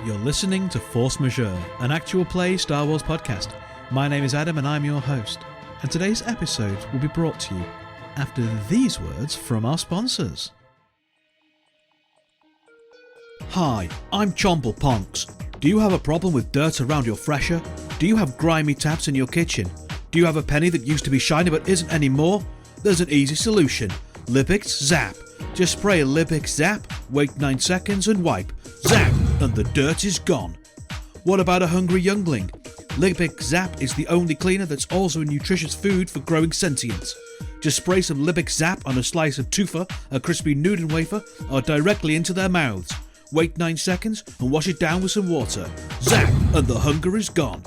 You're listening to Force Majeure, an actual play Star Wars podcast. My name is Adam and I'm your host. And today's episode will be brought to you after these words from our sponsors. Hi, I'm Chomble Ponks. Do you have a problem with dirt around your fresher? Do you have grimy taps in your kitchen? Do you have a penny that used to be shiny but isn't anymore? There's an easy solution. Lippix Zap. Just spray a Lippix Zap, wait 9 seconds and wipe. Zap! And the dirt is gone. What about a hungry youngling? Lippix Zap is the only cleaner that's also a nutritious food for growing sentience. Just spray some Lippix Zap on a slice of tufa, a crispy Nuden wafer, or directly into their mouths. Wait 9 seconds and wash it down with some water. Zap! And the hunger is gone.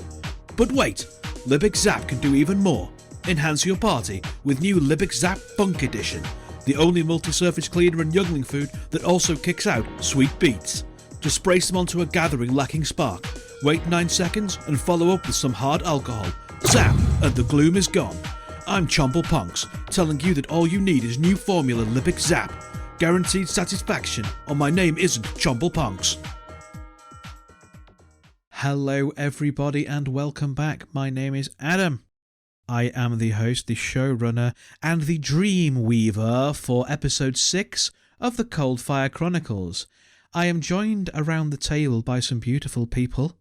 But wait! Lippix Zap can do even more. Enhance your party with new Lippix Zap Funk Edition, the only multi-surface cleaner and youngling food that also kicks out sweet beats. Just spray some onto a gathering lacking spark, wait 9 seconds and follow up with some hard alcohol. Zap! And the gloom is gone. I'm Chomble Punks, telling you that all you need is new formula Lippix Zap. Guaranteed satisfaction, or my name isn't Chomble Punks. Hello everybody and welcome back. My name is Adam. I am the host, the showrunner, and the dream weaver for episode 6 of the Coldfire Chronicles. I am joined around the table by some beautiful people,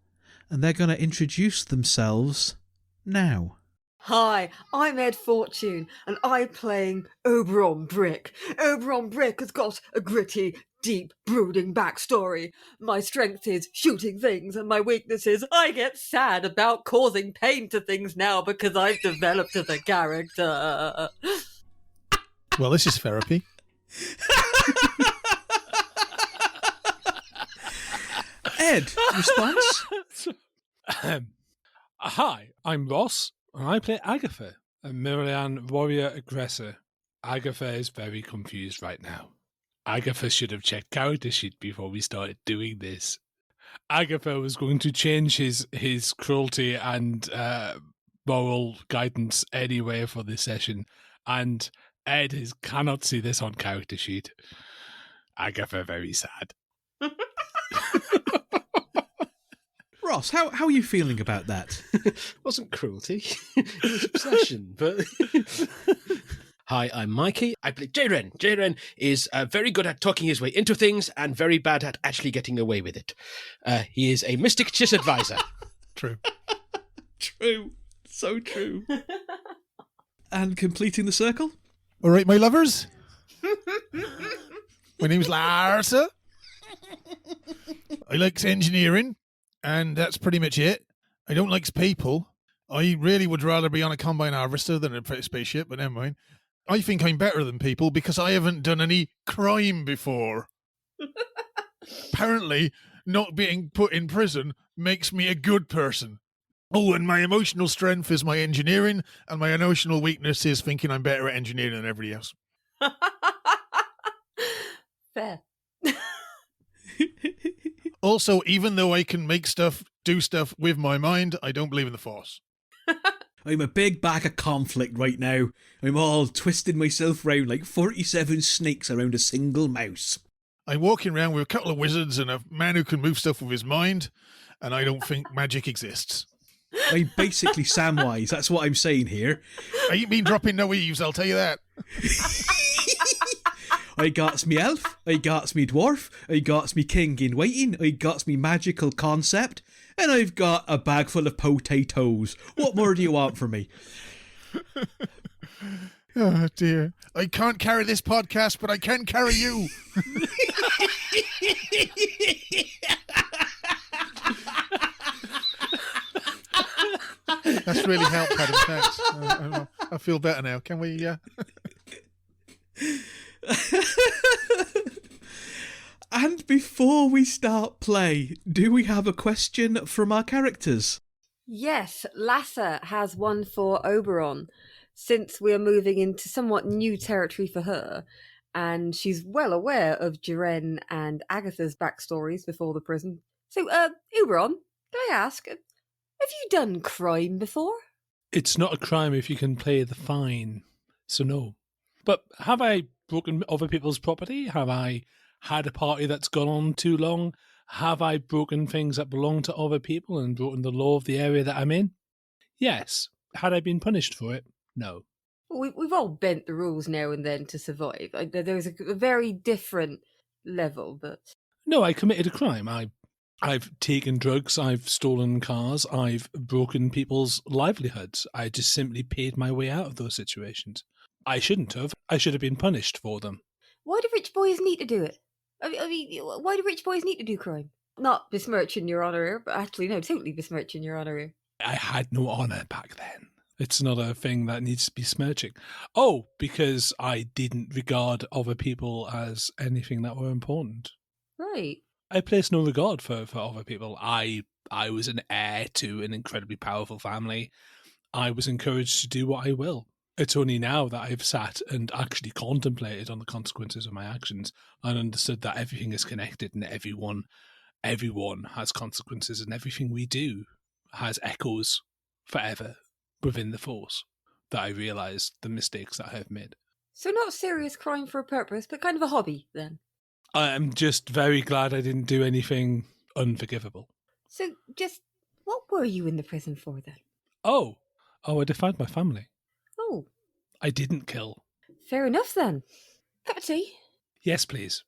and they're going to introduce themselves now. Hi, I'm Ed Fortune, and I'm playing Oberon Brick. Oberon Brick has got a gritty, deep, brooding backstory. My strength is shooting things, and my weakness is I get sad about causing pain to things now because I've developed as a character. Well, this is therapy. Ed, response? Hi, I'm Ross, and I play Agatha, a Mirian warrior aggressor. Agatha is very confused right now. Agatha should have checked character sheet before we started doing this. Agatha was going to change his cruelty and moral guidance anyway for this session, and Ed cannot see this on character sheet. Agatha very sad. Ross, how are you feeling about that? It wasn't cruelty, it was obsession, but... Hi, I'm Mikey. I play J-Ren. J-Ren is very good at talking his way into things and very bad at actually getting away with it. He is a mystic chiss advisor. True. True. So true. And completing the circle? All right, my lovers. My name's Larsa. I likes engineering, and that's pretty much it. I don't likes people. I really would rather be on a combine harvester than a spaceship, but never mind. I think I'm better than people because I haven't done any crime before. Apparently, not being put in prison makes me a good person. Oh, and my emotional strength is my engineering, and my emotional weakness is thinking I'm better at engineering than everybody else. Fair. Also, even though I can make stuff, do stuff with my mind, I don't believe in the Force. I'm a big bag of conflict right now. I'm all twisting myself round like 47 snakes around a single mouse. I'm walking around with a couple of wizards and a man who can move stuff with his mind, and I don't think magic exists. I'm basically Samwise, that's what I'm saying here. I ain't been dropping no eaves, I'll tell you that. I got me elf, I got me dwarf, I got me king in waiting, I got me magical concept, and I've got a bag full of potatoes. What more do you want from me? Oh dear. I can't carry this podcast, but I can carry you. That's really helped, Adam. Thanks. I feel better now. Can we... And before we start play, do we have a question from our characters? Yes, Lassa has one for Oberon, since we are moving into somewhat new territory for her, and she's well aware of Jiren and Agatha's backstories before the prison. So, Oberon, can I ask, have you done crime before? It's not a crime if you can play the fine, so no. But have I broken other people's property? Have I had a party that's gone on too long? Have I broken things that belong to other people and broken the law of the area that I'm in? Yes. Had I been punished for it? No. We've all bent the rules now and then to survive. There's a very different level, but No, I committed a crime. I've taken drugs, I've stolen cars, I've broken people's livelihoods. I just simply paid my way out of those situations. I shouldn't have. I should have been punished for them. why do rich boys need to do it? I mean, why do rich boys need to do crime? Not besmirching your honour here, but actually, no, totally besmirching your honour here. I had no honour back then. It's not a thing that needs to be smirching. Oh, because I didn't regard other people as anything that were important. Right. I place no regard for other people. I was an heir to an incredibly powerful family. I was encouraged to do what I will. It's only now that I've sat and actually contemplated on the consequences of my actions and understood that everything is connected and everyone has consequences, and everything we do has echoes forever within the Force, that I realised the mistakes that I have made. So not serious crime for a purpose, but kind of a hobby, then. I'm just very glad I didn't do anything unforgivable. So just, what were you in the prison for, then? Oh, I defied my family. Oh, I didn't kill. fair enough, then. Cup of tea? Yes, please.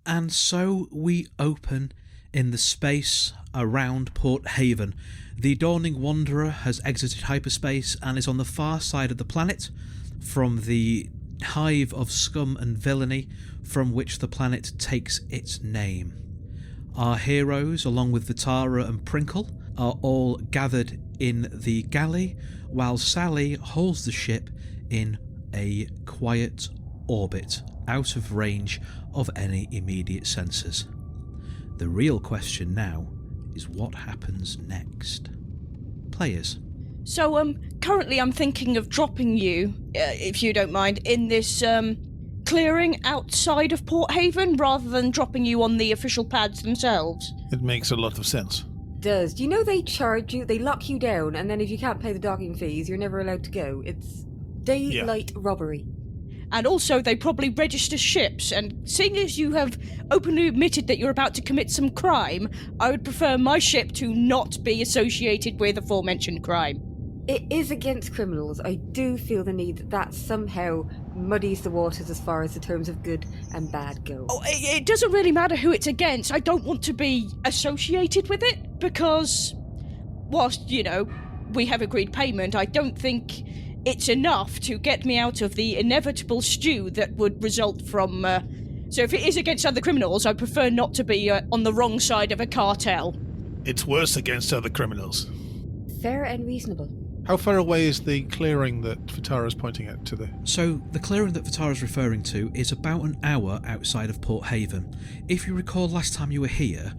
And so we open in the space around Port Haven. The Dawning Wanderer has exited hyperspace and is on the far side of the planet from the hive of scum and villainy from which the planet takes its name. Our heroes, along with Vitaara and Prinkle, are all gathered in the galley, while Sally holds the ship in a quiet orbit, out of range of any immediate sensors. The real question now is what happens next. Players. So, currently I'm thinking of dropping you, if you don't mind, in this, clearing outside of Port Haven, rather than dropping you on the official pads themselves. It makes a lot of sense. Does. Do you know they charge you, they lock you down, and then if you can't pay the docking fees, you're never allowed to go? It's daylight robbery. And also, they probably register ships, and seeing as you have openly admitted that you're about to commit some crime, I would prefer my ship to not be associated with aforementioned crime. It is against criminals. I do feel the need that somehow muddies the waters as far as the terms of good and bad go. Oh, it doesn't really matter who it's against. I don't want to be associated with it, because whilst, we have agreed payment, I don't think it's enough to get me out of the inevitable stew that would result from... So if it is against other criminals, I prefer not to be on the wrong side of a cartel. It's worse against other criminals. Fair and reasonable. How far away is the clearing that Vitaara's pointing at to the... So, the clearing that Vitaara's referring to is about an hour outside of Port Haven. If you recall last time you were here,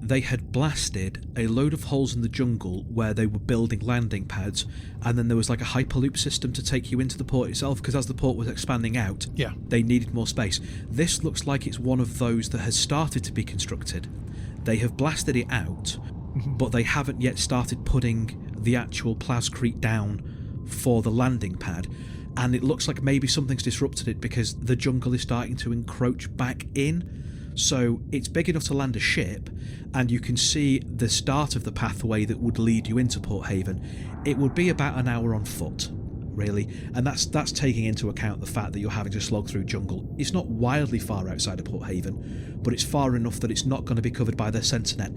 they had blasted a load of holes in the jungle where they were building landing pads, and then there was like a hyperloop system to take you into the port itself, because as the port was expanding out, they needed more space. This looks like it's one of those that has started to be constructed. They have blasted it out, but they haven't yet started putting the actual plascrete down for the landing pad, and it looks like maybe something's disrupted it because the jungle is starting to encroach back in. So it's big enough to land a ship, and you can see the start of the pathway that would lead you into Port Haven. It would be about an hour on foot, really, and that's taking into account the fact that you're having to slog through jungle. It's not wildly far outside of Port Haven, but it's far enough that it's not going to be covered by their sensor net,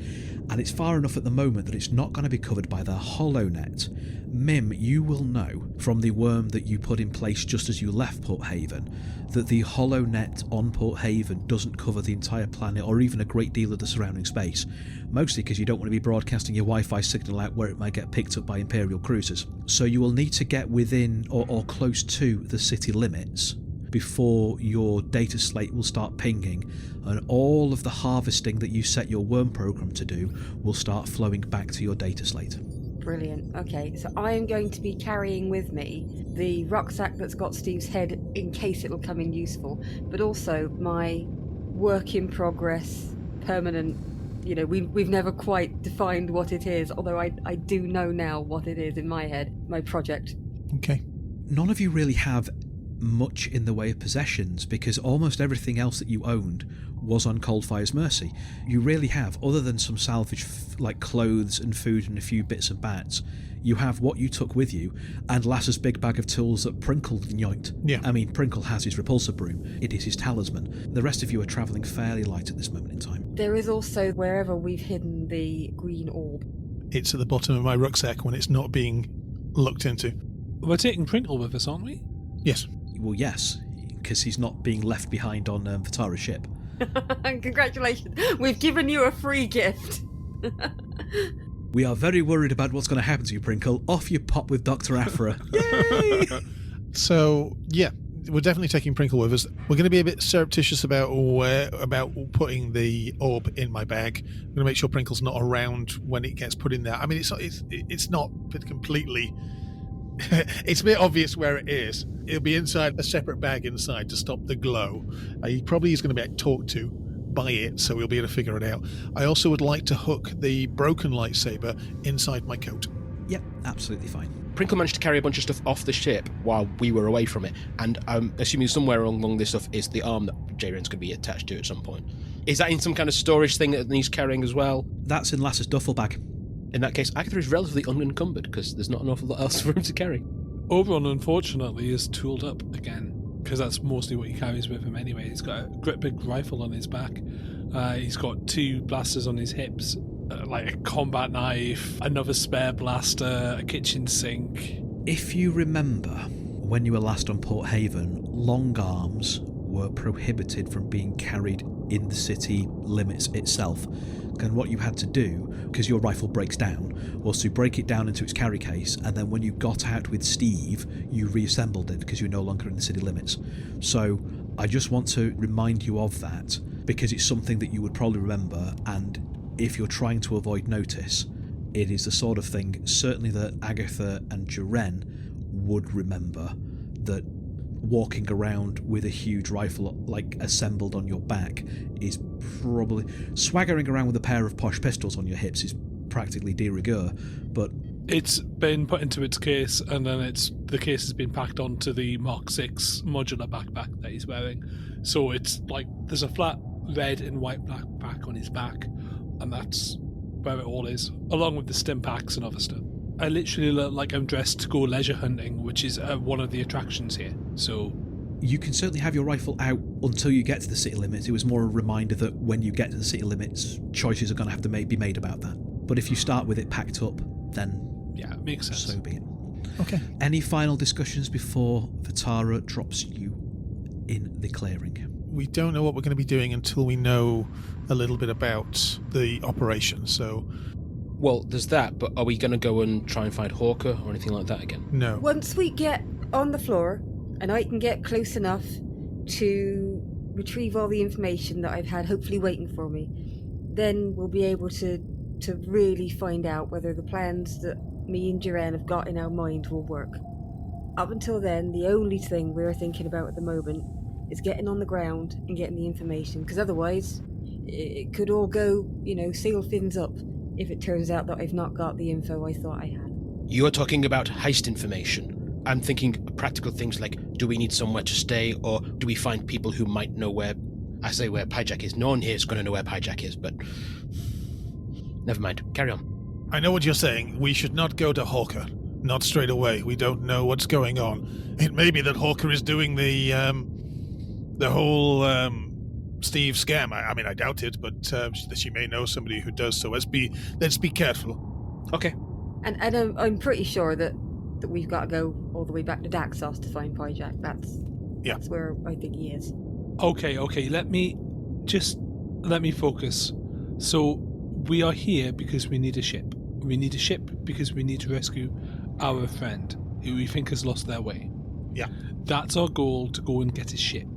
and it's far enough at the moment that it's not going to be covered by their holonet. Mim, you will know from the worm that you put in place just as you left Port Haven that the holonet on Port Haven doesn't cover the entire planet or even a great deal of the surrounding space, mostly because you don't want to be broadcasting your Wi-Fi signal out where it might get picked up by Imperial cruisers. So you will need to get within or close to the city limits before your data slate will start pinging, and all of the harvesting that you set your worm program to do will start flowing back to your data slate. Brilliant. Okay, so I am going to be carrying with me the rucksack that's got Steve's head in case it'll come in useful, but also my work in progress, permanent, we've never quite defined what it is, although I do know now what it is in my head, my project. Okay. None of you really have much in the way of possessions, because almost everything else that you owned was on Coldfire's mercy. You really have, other than some salvage like clothes and food and a few bits and bats, you have what you took with you, and Lass's big bag of tools that Prinkle yoinked. Yeah. I mean, Prinkle has his repulsor broom. It is his talisman. The rest of you are travelling fairly light at this moment in time. There is also wherever we've hidden the green orb. It's at the bottom of my rucksack when it's not being looked into. We're taking Prinkle with us, aren't we? Yes. Well, yes, because he's not being left behind on Vitaara's ship. Congratulations, we've given you a free gift. We are very worried about what's going to happen to you, Prinkle. Off you pop with Dr. Aphra. Yay! So, yeah, we're definitely taking Prinkle with us. We're going to be a bit surreptitious about putting the orb in my bag. I'm going to make sure Prinkle's not around when it gets put in there. I mean, it's not completely... it's a bit obvious where it is. It'll be inside a separate bag inside to stop the glow. He probably is going to be talked to by it, so we'll be able to figure it out. I also would like to hook the broken lightsaber inside my coat. Yep, absolutely fine. Prinkle managed to carry a bunch of stuff off the ship while we were away from it, and I'm assuming somewhere along this stuff is the arm that Jayren's going to be attached to at some point. Is that in some kind of storage thing that he's carrying as well? That's in Lass's duffel bag. In that case, Agatha is relatively unencumbered because there's not an awful lot else for him to carry. Oberon, unfortunately, is tooled up again, because that's mostly what he carries with him anyway. He's got a great big rifle on his back. He's got 2 blasters on his hips, like a combat knife, another spare blaster, a kitchen sink. If you remember, when you were last on Port Haven, long arms were prohibited from being carried in the city limits itself. And what you had to do, because your rifle breaks down, was to break it down into its carry case, and then when you got out with Steve, you reassembled it because you're no longer in the city limits. So I just want to remind you of that, because it's something that you would probably remember, and if you're trying to avoid notice, it is the sort of thing, certainly that Agatha and Jaren would remember, that walking around with a huge rifle like assembled on your back is probably... Swaggering around with a pair of posh pistols on your hips is practically de rigueur, but... It's been put into its case, and then the case has been packed onto the Mark 6 modular backpack that he's wearing. So it's like there's a flat red and white backpack on his back, and that's where it all is, along with the stim packs and other stuff. I literally look like I'm dressed to go leisure hunting, which is one of the attractions here. So you can certainly have your rifle out until you get to the city limits. It was more a reminder that when you get to the city limits, choices are going to have to be made about that. But if you start with it packed up, then yeah, it makes sense. So be it. Okay. Any final discussions before Vitaara drops you in the clearing? We don't know what we're going to be doing until we know a little bit about the operation, so... Well, there's that, but are we going to go and try and find Hawker or anything like that again? No. Once we get on the floor, and I can get close enough to retrieve all the information that I've had hopefully waiting for me, then we'll be able to really find out whether the plans that me and Jaren have got in our mind will work. Up until then, the only thing we're thinking about at the moment is getting on the ground and getting the information, because otherwise it could all go, sail fins up if it turns out that I've not got the info I thought I had. You are talking about heist information. I'm thinking practical things like, do we need somewhere to stay, or do we find people who might know where Pyjack is? No one here is going to know where Pyjack is, but... Never mind. Carry on. I know what you're saying. We should not go to Hawker. Not straight away. We don't know what's going on. It may be that Hawker is doing the whole Steve scam. I mean, I doubt it, but that she may know somebody who does. So let's be careful. Okay. And I'm pretty sure that we've got to go all the way back to Daxos to find Pyjack. That's where I think he is. Okay. Let me focus. So we are here because we need a ship. We need a ship because we need to rescue our friend who we think has lost their way. Yeah. That's our goal, to go and get a ship.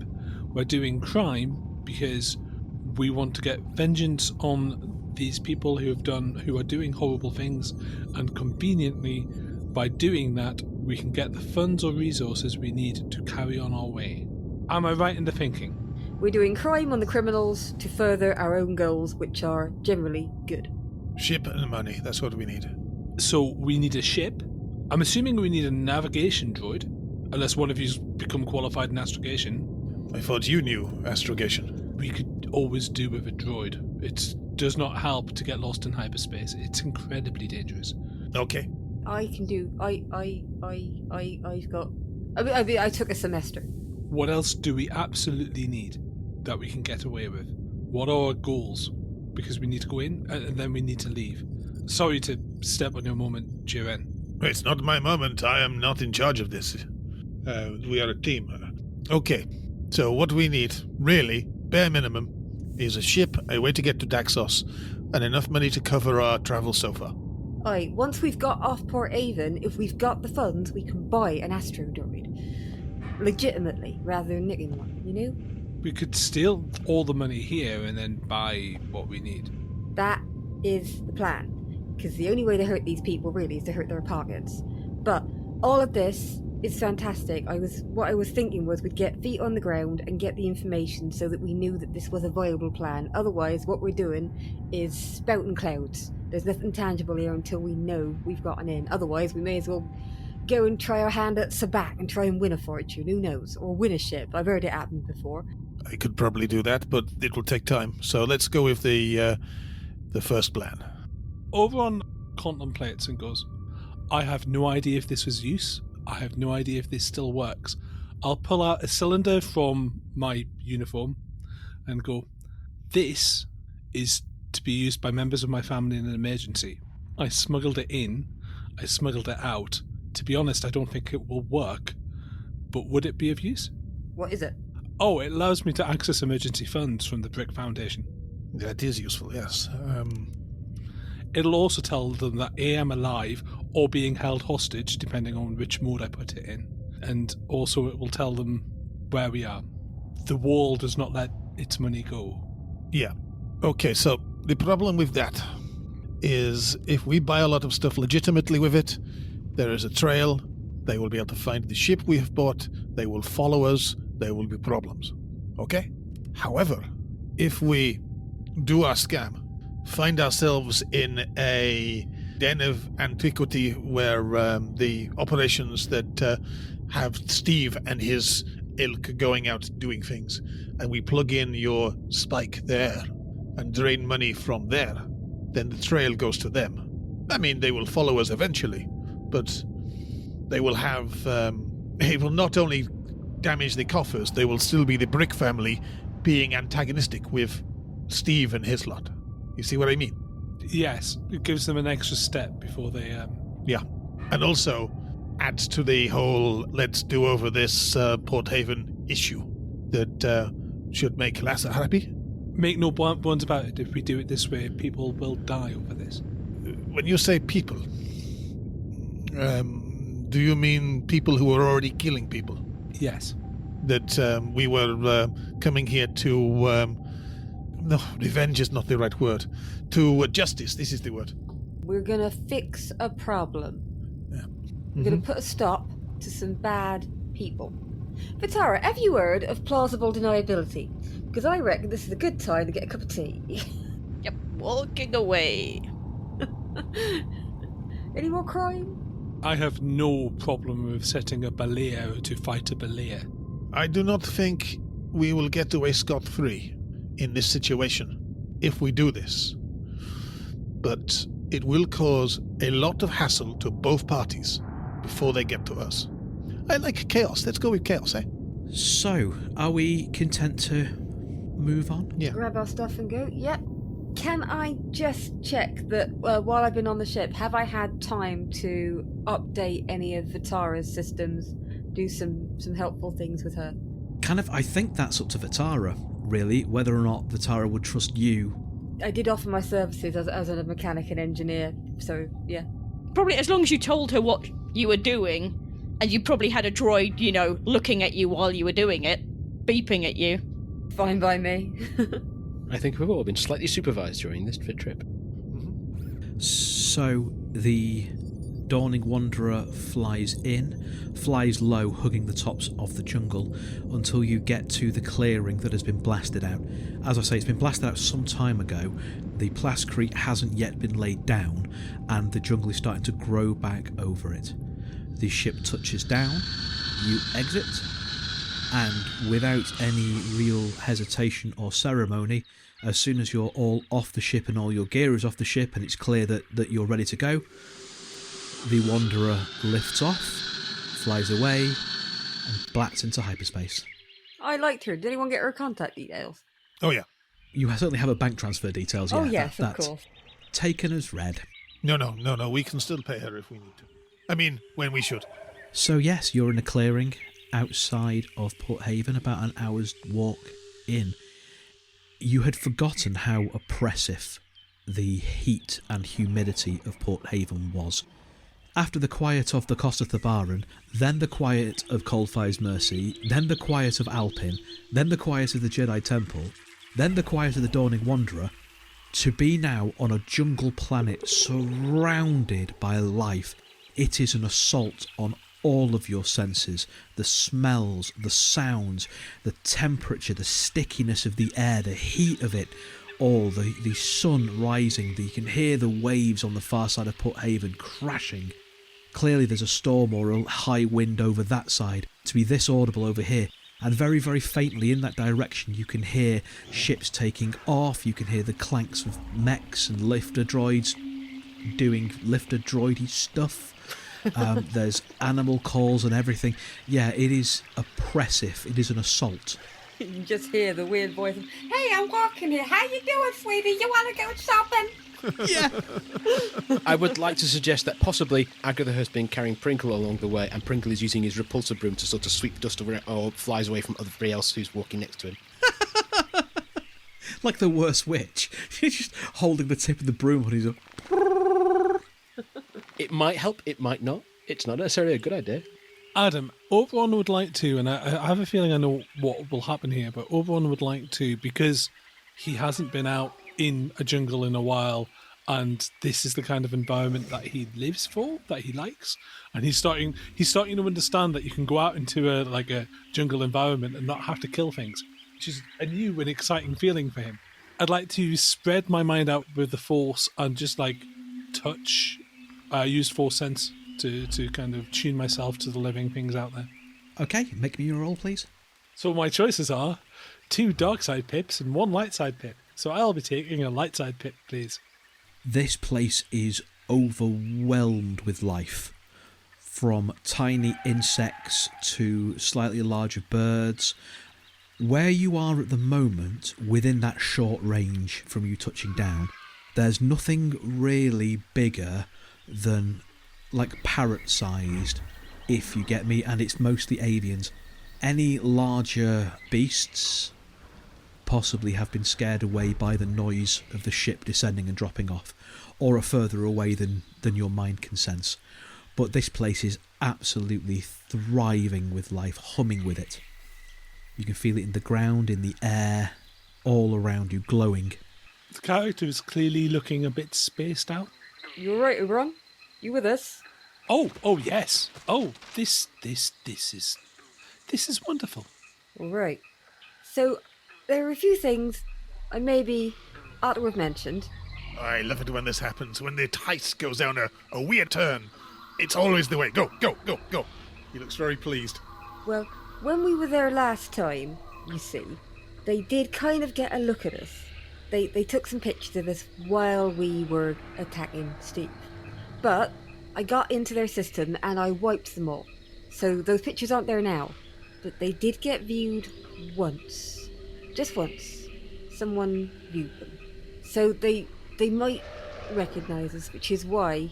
We're doing crime because we want to get vengeance on these people who are doing horrible things, and conveniently, by doing that, we can get the funds or resources we need to carry on our way. Am I right in the thinking? We're doing crime on the criminals to further our own goals, which are generally good. Ship and money, that's what we need. So we need a ship. I'm assuming we need a navigation droid. Unless one of you's become qualified in astrogation. I thought you knew astrogation. We could always do with a droid. It does not help to get lost in hyperspace. It's incredibly dangerous. Okay. I can do. I've got. I took a semester. What else do we absolutely need that we can get away with? What are our goals? Because we need to go in and then we need to leave. Sorry to step on your moment, Jiren. It's not my moment. I am not in charge of this. We are a team. Okay. So what we need, really, bare minimum, is a ship, a way to get to Daxos, and enough money to cover our travel so far. Aye, once we've got off Port Avon, if we've got the funds, we can buy an astro droid. Legitimately, rather than nicking one, you know? We could steal all the money here and then buy what we need. That is the plan. Because the only way to hurt these people, really, is to hurt their pockets. But all of this is fantastic. What I was thinking was we'd get feet on the ground and get the information so that we knew that this was a viable plan. Otherwise, what we're doing is spouting clouds. There's nothing tangible here until we know we've gotten in. Otherwise, we may as well go and try our hand at Sabak and try and win a fortune. Who knows? Or win a ship. I've heard it happen before. I could probably do that, but it will take time. So let's go with the first plan. Oberon contemplates and goes, I have no idea if this was use. I have no idea if this still works. I'll pull out a cylinder from my uniform and go, this is to be used by members of my family in an emergency. I smuggled it in. I smuggled it out. To be honest, I don't think it will work. But would it be of use? What is it? Oh, it allows me to access emergency funds from the Brick Foundation. That is useful, yes. It'll also tell them that I am alive or being held hostage, depending on which mode I put it in. And also it will tell them where we are. The wall does not let its money go. Yeah. Okay, so the problem with that is if we buy a lot of stuff legitimately with it, there is a trail, they will be able to find the ship we have bought, they will follow us, there will be problems. Okay? However, if we do our scam, find ourselves in a den of antiquity where the operations that have Steve and his ilk going out doing things, and we plug in your spike there and drain money from there, then the trail goes to them. I mean, they will follow us eventually, but they will have... it will not only damage the coffers, they will still be the Brick family being antagonistic with Steve and his lot. You see what I mean? Yes, it gives them an extra step before they... Yeah. And also adds to the whole let's do over this Port Haven issue that should make Lassa happy. Make no bones about it, if we do it this way, people will die over this. When you say people, do you mean people who are already killing people? Yes. That we were coming here to... no, revenge is not the right word. To justice, this is the word. We're gonna fix a problem. Yeah. We're gonna put a stop to some bad people. Vitaara, have you heard of plausible deniability? Because I reckon this is a good time to get a cup of tea. Yep, walking away. Any more crime? I have no problem with setting a Belair to fight a Belair. I do not think we will get away scot-free in this situation if we do this. But it will cause a lot of hassle to both parties before they get to us. I like chaos. Let's go with chaos, eh? So, are we content to move on? Yeah. Grab our stuff and go? Yep. Can I just check that while I've been on the ship, have I had time to update any of Vitaara's systems, do some helpful things with her? I think that's up to Vitaara, really, whether or not Vitaara would trust you. I did offer my services as a mechanic and engineer, so yeah. Probably as long as you told her what you were doing, and you probably had a droid, looking at you while you were doing it, beeping at you. Fine by me. I think we've all been slightly supervised during this trip. So, the Dawning Wanderer flies in, flies low, hugging the tops of the jungle, until you get to the clearing that has been blasted out. As I say, it's been blasted out some time ago. The plascrete hasn't yet been laid down, and the jungle is starting to grow back over it. the ship touches down, you exit, and without any real hesitation or ceremony, as soon as you're all off the ship and all your gear is off the ship and it's clear that you're ready to go, the Wanderer lifts off, flies away, and blats into hyperspace. I liked her. Did anyone get her contact details? Oh, yeah. You certainly have her bank transfer details, yeah. Oh, yes, of that's course. taken as read. No. We can still pay her if we need to. I mean, when we should. So yes, you're in a clearing outside of Port Haven, about an hour's walk in. You had forgotten how oppressive the heat and humidity of Port Haven was. After the quiet of the Costa Thabaran, then the quiet of Coldfire's Mercy, then the quiet of Alpin, then the quiet of the Jedi Temple, then the quiet of the Dawning Wanderer, to be now on a jungle planet surrounded by life, it is an assault on all of your senses. The smells, the sounds, the temperature, the stickiness of the air, the heat of it, all the sun rising, you can hear the waves on the far side of Port Haven crashing. Clearly there's a storm or a high wind over that side to be this audible over here. And very, very faintly in that direction you can hear ships taking off, you can hear the clanks of mechs and lifter droids doing lifter droidy stuff. There's animal calls and everything. Yeah, it is oppressive. It is an assault. You just hear the weird voice of, "Hey, I'm walking here. How you doing, sweetie? You want to go shopping?" Yeah. I would like to suggest that possibly Agatha has been carrying Prinkle along the way, and Prinkle is using his repulsor broom to sort of sweep dust over or flies away from everybody else who's walking next to him. Like the worst witch. She's just holding the tip of the broom on his... It might help, it might not. It's not necessarily a good idea. Adam, Oberon would like to, and I have a feeling I know what will happen here, but Oberon would like to, because he hasn't been out in a jungle in a while, and this is the kind of environment that he lives for, that he likes, and he's starting to understand that you can go out into a jungle environment and not have to kill things, which is a new and exciting feeling for him. I'd like to spread my mind out with the Force and just touch, use Force sense to kind of tune myself to the living things out there. Okay, make me your roll, please. So my choices are 2 dark side pips and 1 light side pip. So I'll be taking a light side pip, please. This place is overwhelmed with life. From tiny insects to slightly larger birds. Where you are at the moment, within that short range from you touching down, there's nothing really bigger than parrot-sized, if you get me, and it's mostly avians. Any larger beasts possibly have been scared away by the noise of the ship descending and dropping off, or are further away than your mind can sense. But this place is absolutely thriving with life, humming with it. You can feel it in the ground, in the air, all around you, glowing. The character is clearly looking a bit spaced out. You all right, Oberon? You with us? Oh yes. Oh, this is wonderful. All right. So, there are a few things I maybe ought to have mentioned. I love it when this happens, when the heist goes down a weird turn. It's always the way. Go. He looks very pleased. Well, when we were there last time, you see, they did kind of get a look at us. They took some pictures of us while we were attacking Steve. But I got into their system and I wiped them all. So those pictures aren't there now. But they did get viewed once. Just once. Someone viewed them. So they might recognise us, which is why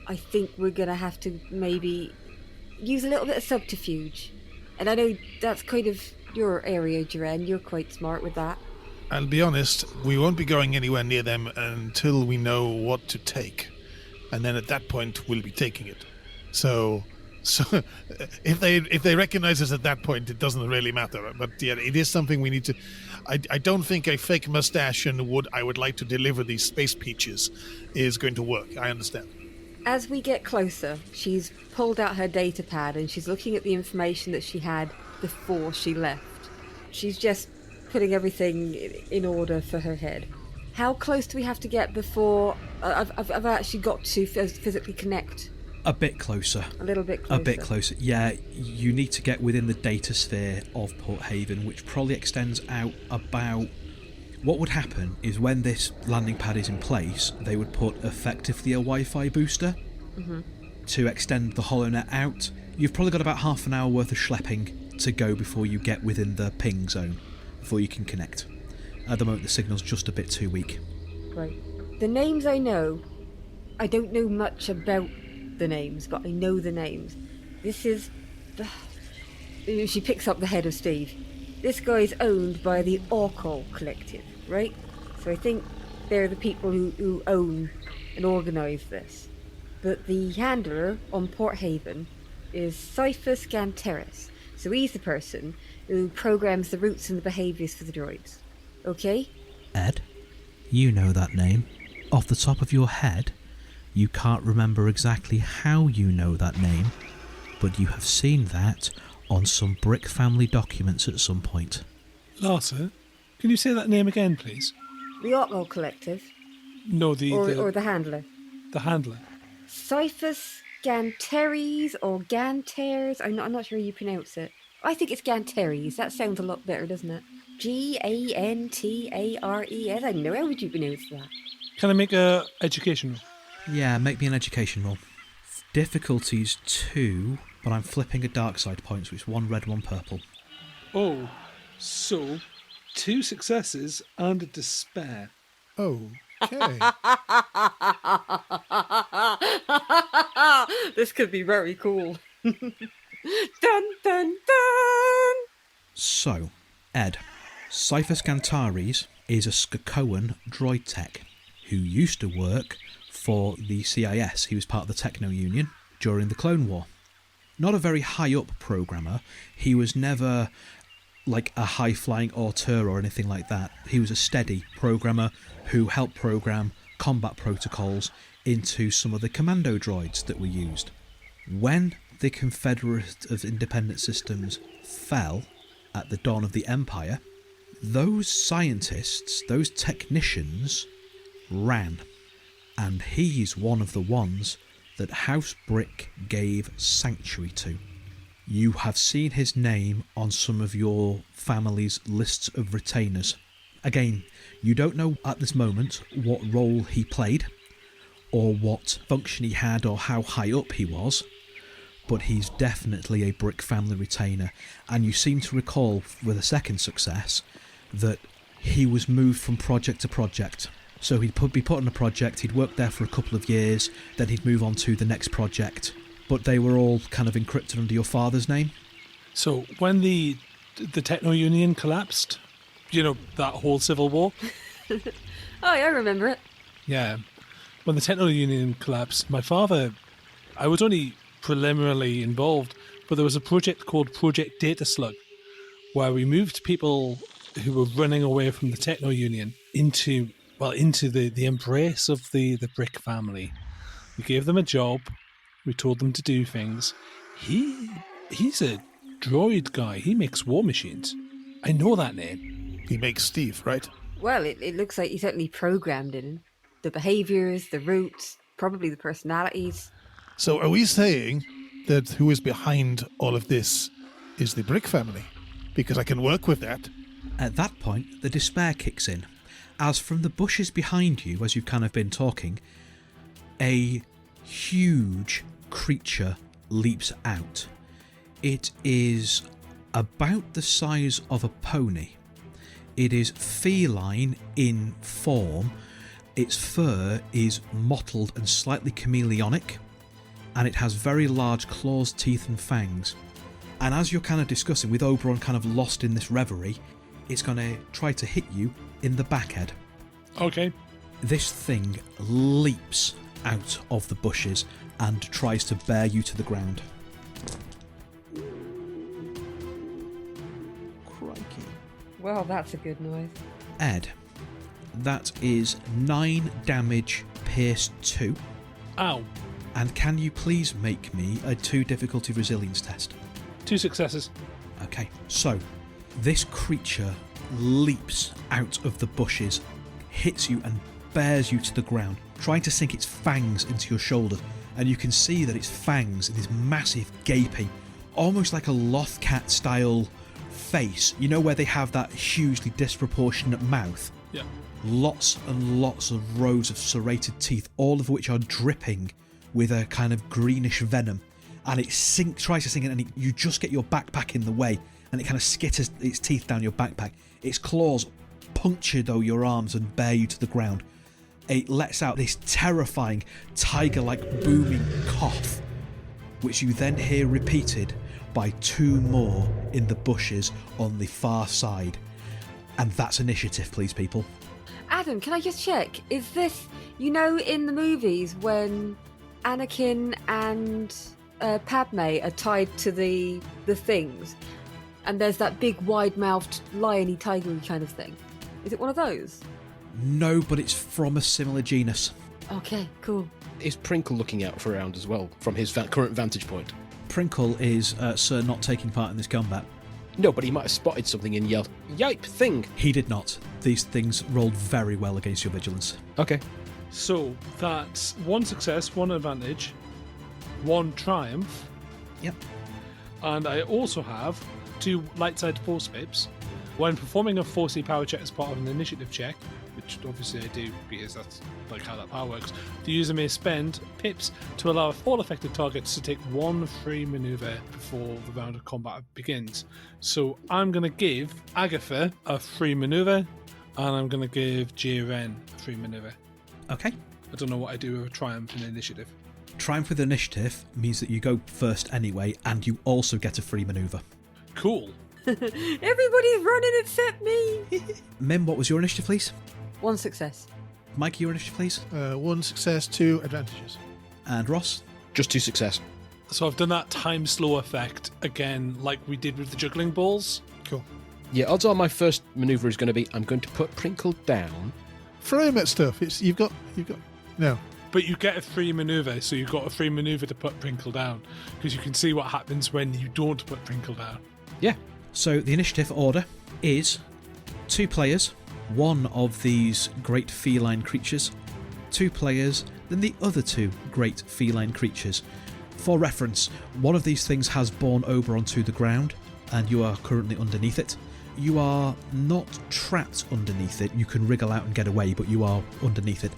I think we're going to have to maybe use a little bit of subterfuge. And I know that's kind of your area, Jaren. You're quite smart with that. I'll be honest, we won't be going anywhere near them until we know what to take. And then at that point, we'll be taking it. So if they recognize us at that point, it doesn't really matter. But yeah, it is something we need to... I don't think a fake mustache and I would like to deliver these space peaches is going to work. I understand. As we get closer, she's pulled out her data pad and she's looking at the information that she had before she left. She's just putting everything in order for her head. How close do we have to get before I've actually got to physically connect? A bit closer. A little bit closer. A bit closer. Yeah, you need to get within the data sphere of Port Haven, which probably extends out about... What would happen is when this landing pad is in place, they would put effectively a Wi-Fi booster to extend the HoloNet out. You've probably got about half an hour worth of schlepping to go before you get within the ping zone, before you can connect. At the moment, the signal's just a bit too weak. Right. The names I know, I don't know much about the names, but I know the names. This is... She picks up the head of Steve. This guy's owned by the Orcal Collective, right? So I think they're the people who own and organise this. But the handler on Port Haven is Cyphus Ganteris. So he's the person who programs the routes and the behaviours for the droids. Okay? Ed, you know that name. Off the top of your head, you can't remember exactly how you know that name, but you have seen that on some Brick family documents at some point. Larsa, can you say that name again, please? The Orcal Collective. No, or the handler. The handler. Cyphus Ganteris or Ganteres. I'm not sure how you pronounce it. I think it's Ganteres. That sounds a lot better, doesn't it? Gantares. I don't know. How would you pronounce that? Can I make a education roll? Yeah, make me an education roll. Difficulties 2, but I'm flipping a dark side point, so it's 1 red, 1 purple. Oh, so 2 successes and a despair. Okay. This could be very cool. Dun, dun, dun! So, Ed, Cyphus Gantares is a Skakoan droid tech who used to work for the CIS. He was part of the Techno Union during the Clone War. Not a very high-up programmer. He was never like a high-flying auteur or anything like that. He was a steady programmer who helped program combat protocols into some of the commando droids that were used. When the Confederate of Independent Systems fell at the dawn of the Empire, those scientists, those technicians, ran. And he's one of the ones that House Brick gave sanctuary to. You have seen his name on some of your family's lists of retainers. Again, you don't know at this moment what role he played, or what function he had, or how high up he was, but he's definitely a Brick family retainer, and you seem to recall, with a second success, that he was moved from project to project. So he'd be put on a project, he'd work there for a couple of years, then he'd move on to the next project, but they were all kind of encrypted under your father's name. So when the Techno Union collapsed, you know, that whole civil war? Oh, yeah, I remember it. Yeah. When the Techno Union collapsed, my father, I was only preliminarily involved, but there was a project called Project Data Slug, where we moved people who were running away from the Techno Union into the embrace of the Brick family. We gave them a job. We told them to do things. He's a droid guy. He makes war machines. I know that name. He makes Steve, right? Well, it looks like he certainly programmed it in. The behaviours, the routes, probably the personalities. So are we saying that who is behind all of this is the Brick family? Because I can work with that. At that point, the despair kicks in, as from the bushes behind you, as you've kind of been talking, a huge creature leaps out. It is about the size of a pony. It is feline in form. Its fur is mottled and slightly chameleonic, and it has very large claws, teeth and fangs. And as you're kind of discussing, with Oberon kind of lost in this reverie, it's going to try to hit you in the back head. Okay. This thing leaps out of the bushes and tries to bear you to the ground. Crikey. Well, that's a good noise. Ed, that is 9 damage pierced 2. Ow. And can you please make me a 2 difficulty resilience test? 2 successes. Okay, so this creature leaps out of the bushes, hits you and bears you to the ground, trying to sink its fangs into your shoulder and you can see that its fangs are this massive, gaping, almost like a Lothcat style face. You know where they have that hugely disproportionate mouth? Yeah. Lots and lots of rows of serrated teeth, all of which are dripping with a kind of greenish venom. And it tries to sink in, and you just get your backpack in the way, and it kind of skitters its teeth down your backpack. Its claws puncture, though, your arms and bear you to the ground. It lets out this terrifying, tiger-like booming cough, which you then hear repeated by 2 more in the bushes on the far side. And that's initiative, please, people. Adam, can I just check? Is this, you know, in the movies when Anakin and Padme are tied to the things, and there's that big wide-mouthed lion-y, tiger-y kind of thing? Is it one of those? No, but it's from a similar genus. Okay, cool. Is Prinkle looking out for around as well from his current vantage point? Prinkle is, sir, not taking part in this combat. No, but he might have spotted something and yelled, "Yipe, thing!" He did not. These things rolled very well against your vigilance. Okay. So that's 1 success, 1 advantage, 1 triumph. Yep. And I also have 2 light side force pips. When performing a force power check as part of an initiative check, which obviously I do because that's like how that power works, the user may spend pips to allow all affected targets to take 1 free maneuver before the round of combat begins. So I'm going to give Agatha a free maneuver, and I'm going to give Jiren a free maneuver. Okay. I don't know what I do with a triumph and initiative. Triumph with initiative means that you go first anyway, and you also get a free manoeuvre. Cool. Everybody's running except me. Mim, what was your initiative, please? 1 success. Mikey, your initiative, please? 1 success, 2 advantages. And Ross? Just 2 success. So I've done that time slow effect again, like we did with the juggling balls. Cool. Yeah, odds are my first manoeuvre is going to be I'm going to put Prinkle down. Throw him at stuff. You've got. No. But you get a free maneuver, so you've got a free maneuver to put Prinkle down, because you can see what happens when you don't put Prinkle down. Yeah. So the initiative order is 2 players, 1 of these great feline creatures, 2 players, then the other 2 great feline creatures. For reference, one of these things has borne Oberon to the ground, and you are currently underneath it. You are not trapped underneath it. You can wriggle out and get away, but you are underneath it.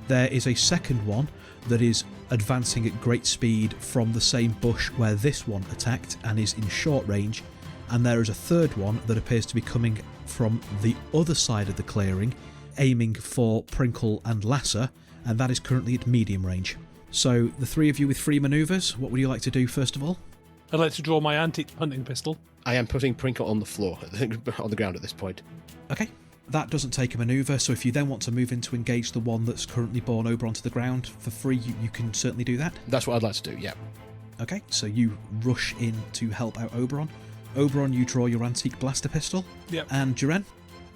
There is a second one that is advancing at great speed from the same bush where this one attacked and is in short range. And there is a third one that appears to be coming from the other side of the clearing, aiming for Prinkle and Lasser, and that is currently at medium range. So the 3 of you with free manoeuvres, what would you like to do first of all? I'd like to draw my antique hunting pistol. I am putting Prinkle on the floor, on the ground at this point. Okay, that doesn't take a manoeuvre, so if you then want to move in to engage the one that's currently borne over onto the ground for free, you can certainly do that. That's what I'd like to do, yeah. Okay, so you rush in to help out Oberon. Oberon, you draw your antique blaster pistol. Yep. And Jiren?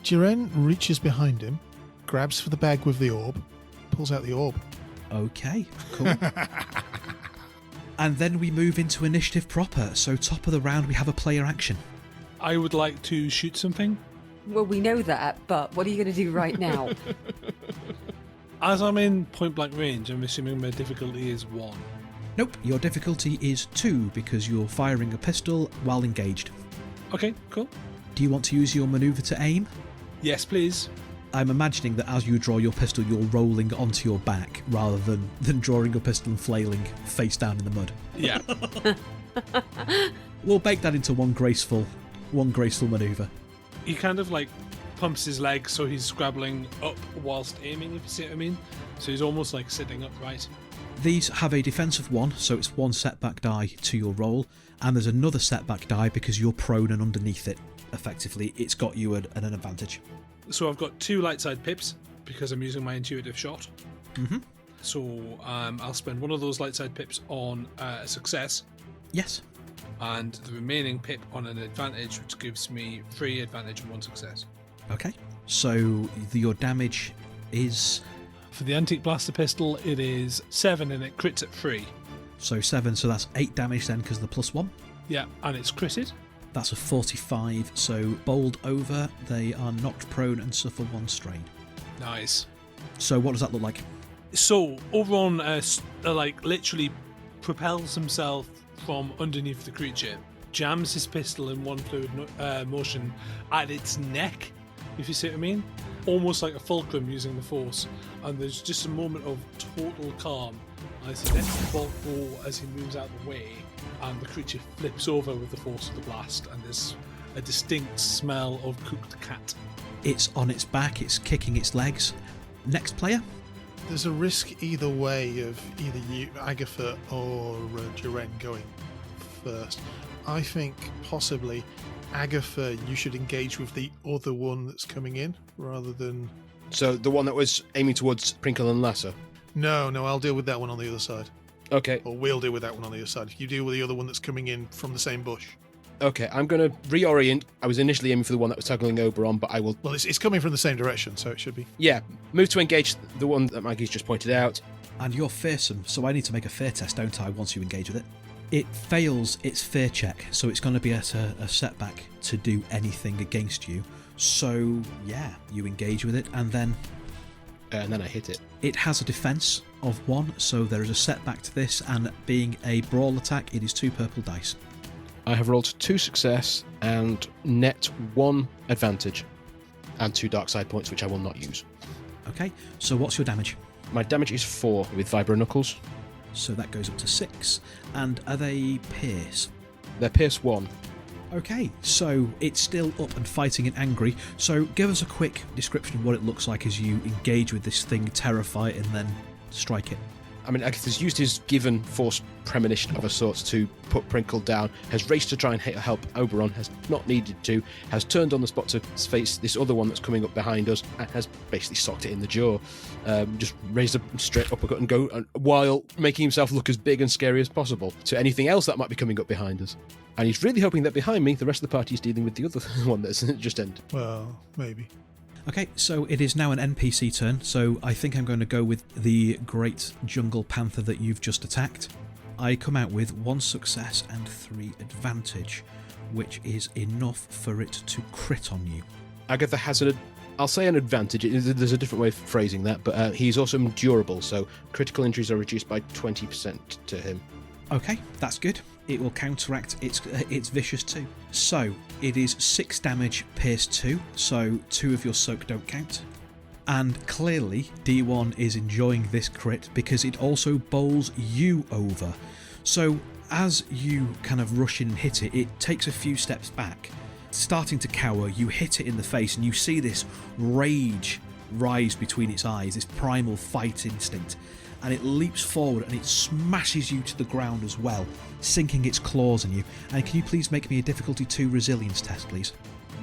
Jiren reaches behind him, grabs for the bag with the orb, pulls out the orb. Okay, cool. And then we move into initiative proper. So top of the round, we have a player action. I would like to shoot something. Well, we know that, but what are you going to do right now? As I'm in point blank range, I'm assuming my difficulty is 1. Nope, your difficulty is 2 because you're firing a pistol while engaged. Okay, cool. Do you want to use your manoeuvre to aim? Yes, please. I'm imagining that as you draw your pistol, you're rolling onto your back rather than drawing your pistol and flailing face down in the mud. Yeah. We'll bake that into one graceful manoeuvre. He kind of like pumps his legs so he's scrabbling up whilst aiming, if you see what I mean. So he's almost like sitting upright. These have a defensive 1, so it's 1 setback die to your roll, and there's another setback die because you're prone and underneath it. Effectively, it's got you at an advantage. So I've got 2 light side pips because I'm using my intuitive shot. Mm-hmm. So I'll spend 1 of those light side pips on a success, Yes. and the remaining pip on an advantage, which gives me 3 advantage and 1 success. Okay. So your damage is... For the antique blaster pistol, it is 7 and it crits at 3. So 7, so that's 8 damage then because of the +1. Yeah, and it's critted. That's a 45, so bowled over, they are knocked prone and suffer 1 strain. Nice. So what does that look like? So Oberon, literally propels himself from underneath the creature, jams his pistol in one fluid motion at its neck, if you see what I mean, almost like a fulcrum using the force. And there's just a moment of total calm as he lets the bolt go as he moves out of the way, and the creature flips over with the force of the blast, and there's a distinct smell of cooked cat. It's on its back, it's kicking its legs. Next player? There's a risk either way of either you, Agatha, or Jiren going first. I think possibly, Agatha, you should engage with the other one that's coming in rather than... So the one that was aiming towards Prinkle and Lasser? No, I'll deal with that one on the other side. Okay. Or we'll deal with that one on the other side. You deal with the other one that's coming in from the same bush. Okay, I'm going to reorient. I was initially aiming for the one that was tackling Oberon, but I will... Well, it's coming from the same direction, so it should be... Yeah, move to engage the one that Maggie's just pointed out. And you're fearsome, so I need to make a fear test, don't I, once you engage with it? It fails its fear check, so it's going to be at a setback to do anything against you. So, yeah, you engage with it, and then... And then I hit it. It has a defense of 1, so there is a setback to this, and being a brawl attack, it is 2 purple dice. I have rolled 2 success and net 1 advantage, and 2 dark side points, which I will not use. Okay, so what's your damage? My damage is 4 with Vibro Knuckles. So that goes up to 6. And are they pierce? They're Pierce 1. Okay, so it's still up and fighting and angry. So give us a quick description of what it looks like as you engage with this thing, terrify it, and then strike it. I mean, Agatha's used his given force premonition of a sort to put Prinkle down, has raced to try and help Oberon, has not needed to, has turned on the spot to face this other one that's coming up behind us, and has basically socked it in the jaw. Just raised a straight uppercut and go, while making himself look as big and scary as possible to anything else that might be coming up behind us. And he's really hoping that behind me, the rest of the party is dealing with the other one that's just ended. Well, maybe. Okay, so it is now an NPC turn, so I think I'm going to go with the great jungle panther that you've just attacked. I come out with 1 success and 3 advantage, which is enough for it to crit on you. Agatha has I'll say an advantage. There's a different way of phrasing that, but he's also durable, so critical injuries are reduced by 20% to him. Okay, that's good. It will counteract its vicious 2. So it is 6 damage, pierce 2, so 2 of your soak don't count. And clearly D1 is enjoying this crit because it also bowls you over. So as you kind of rush in and hit it, it takes a few steps back. Starting to cower, you hit it in the face and you see this rage rise between its eyes, this primal fight instinct. And it leaps forward and it smashes you to the ground as well, sinking its claws in you. And can you please make me a difficulty 2 resilience test, please?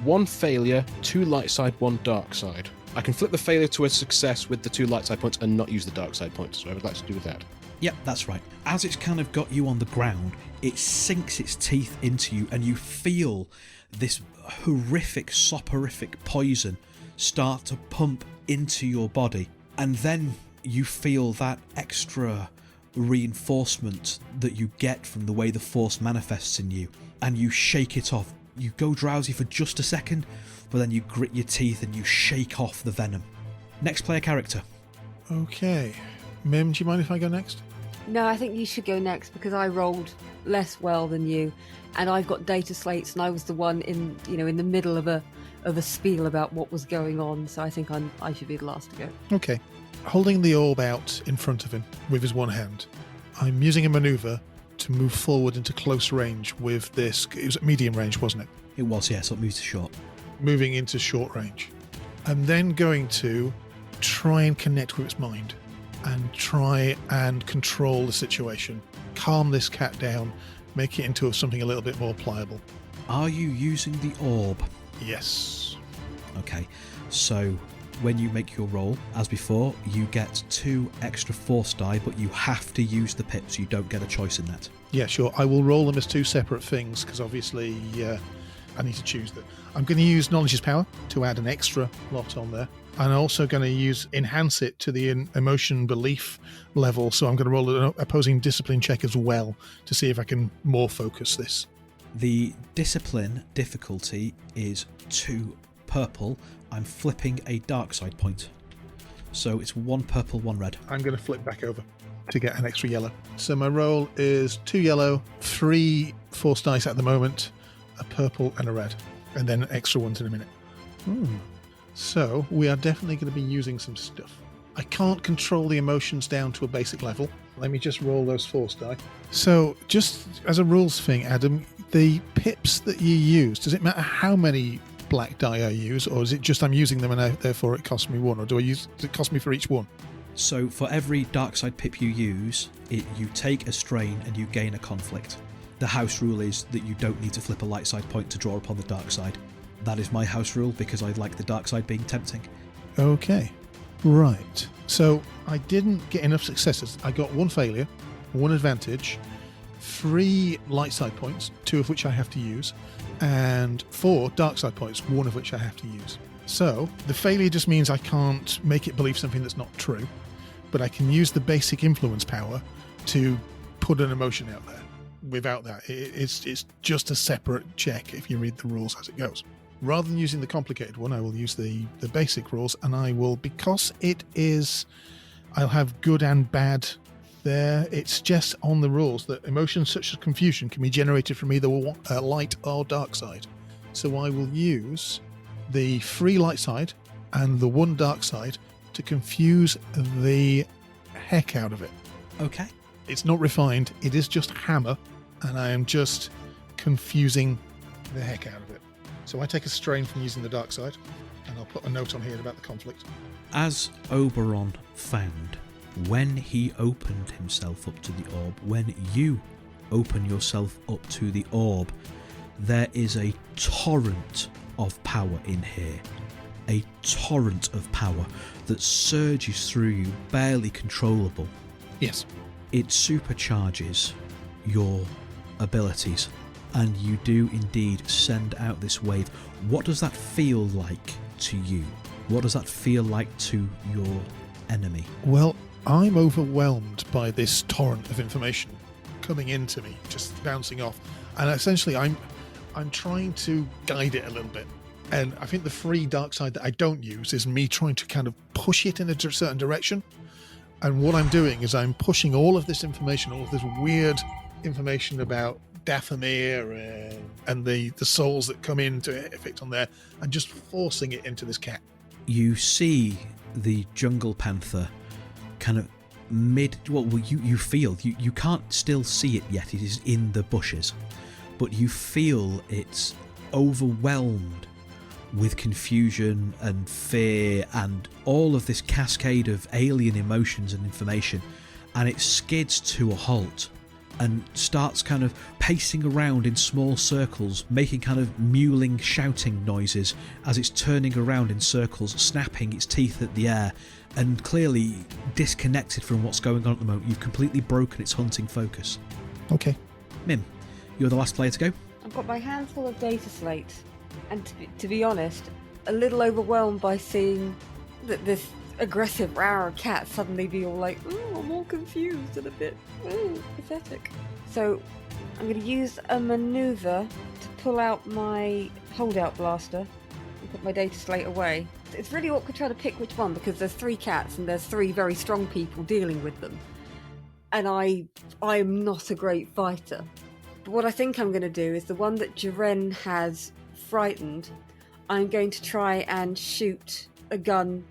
1 failure, 2 light side, 1 dark side. I can flip the failure to a success with the 2 light side points and not use the dark side points, so I would like to do that. Yep, that's right. As it's kind of got you on the ground, it sinks its teeth into you and you feel this horrific, soporific poison start to pump into your body. And then you feel that extra reinforcement that you get from the way the force manifests in you, and you shake it off. You go drowsy for just a second, but then you grit your teeth and you shake off the venom. Next player character. Okay. Mim, do you mind if I go next? No, I think you should go next because I rolled less well than you, and I've got data slates, and I was the one in the middle of a spiel about what was going on. So I think I should be the last to go. Okay. Holding the orb out in front of him with his one hand, I'm using a maneuver to move forward into close range with this. It was medium range, wasn't it? It was, yeah, so it moves to short. Moving into short range. I'm then going to try and connect with its mind and try and control the situation. Calm this cat down, make it into something a little bit more pliable. Are you using the orb? Yes. Okay, so when you make your roll, as before, you get 2 extra force die, but you have to use the pips. You don't get a choice in that. Yeah, sure. I will roll them as 2 separate things because obviously I need to choose them. I'm going to use Knowledge is Power to add an extra lot on there. And I'm also going to enhance it to the emotion belief level. So I'm going to roll an opposing discipline check as well to see if I can more focus this. The discipline difficulty is 2 purple. I'm flipping a dark side point. So it's 1 purple, 1 red. I'm going to flip back over to get an extra yellow. So my roll is 2 yellow, 3 force dice at the moment, a purple and a red, and then extra ones in a minute. So we are definitely going to be using some stuff. I can't control the emotions down to a basic level. Let me just roll those force die. So just as a rules thing, Adam, the pips that you use, does it matter how many black die I use, or is it just I'm using them and therefore it costs me 1, or does it cost me for each one? So for every dark side pip you use, you take a strain and you gain a conflict. The house rule is that you don't need to flip a light side point to draw upon the dark side. That is my house rule because I like the dark side being tempting. Okay, right. So I didn't get enough successes. I got 1 failure, 1 advantage, 3 light side points, 2 of which I have to use, and 4 dark side points, 1 of which I have to use. So the failure just means I can't make it believe something that's not true, but I can use the basic influence power to put an emotion out there. Without that, it's just a separate check if you read the rules as it goes. Rather than using the complicated one, I will use the basic rules, and I will, because it is, I'll have good and bad there. It's just on the rules that emotions such as confusion can be generated from either light or dark side. So I will use the 3 light side and the 1 dark side to confuse the heck out of it. Okay. It's not refined, it is just hammer, and I am just confusing the heck out of it. So I take a strain from using the dark side, and I'll put a note on here about the conflict. As Oberon found, when he opened himself up to the orb, when you open yourself up to the orb, there is a torrent of power in here. A torrent of power that surges through you, barely controllable. Yes. It supercharges your abilities, and you do indeed send out this wave. What does that feel like to you? What does that feel like to your enemy? Well, I'm overwhelmed by this torrent of information coming into me, just bouncing off. And essentially, I'm trying to guide it a little bit. And I think the free dark side that I don't use is me trying to kind of push it in a certain direction. And what I'm doing is I'm pushing all of this information, all of this weird information about Dathomir and the souls that come into effect on there, and just forcing it into this cat. You see the jungle panther kind of you feel, you can't still see it yet, it is in the bushes, but you feel it's overwhelmed with confusion and fear and all of this cascade of alien emotions and information, and it skids to a halt and starts kind of pacing around in small circles, making kind of mewling, shouting noises as it's turning around in circles, snapping its teeth at the air, and clearly disconnected from what's going on at the moment. You've completely broken its hunting focus. Okay. Mim, you're the last player to go. I've got my hands full of data slates, and to be honest, a little overwhelmed by seeing that this aggressive rare cat suddenly be all like, "Ooh, I'm all confused and a bit pathetic." So I'm going to use a maneuver to pull out my holdout blaster and put my data slate away. It's really awkward trying to pick which one because there's 3 cats and there's 3 very strong people dealing with them, and I'm not a great fighter. But what I think I'm going to do is the one that Jiren has frightened, I'm going to try and shoot a gun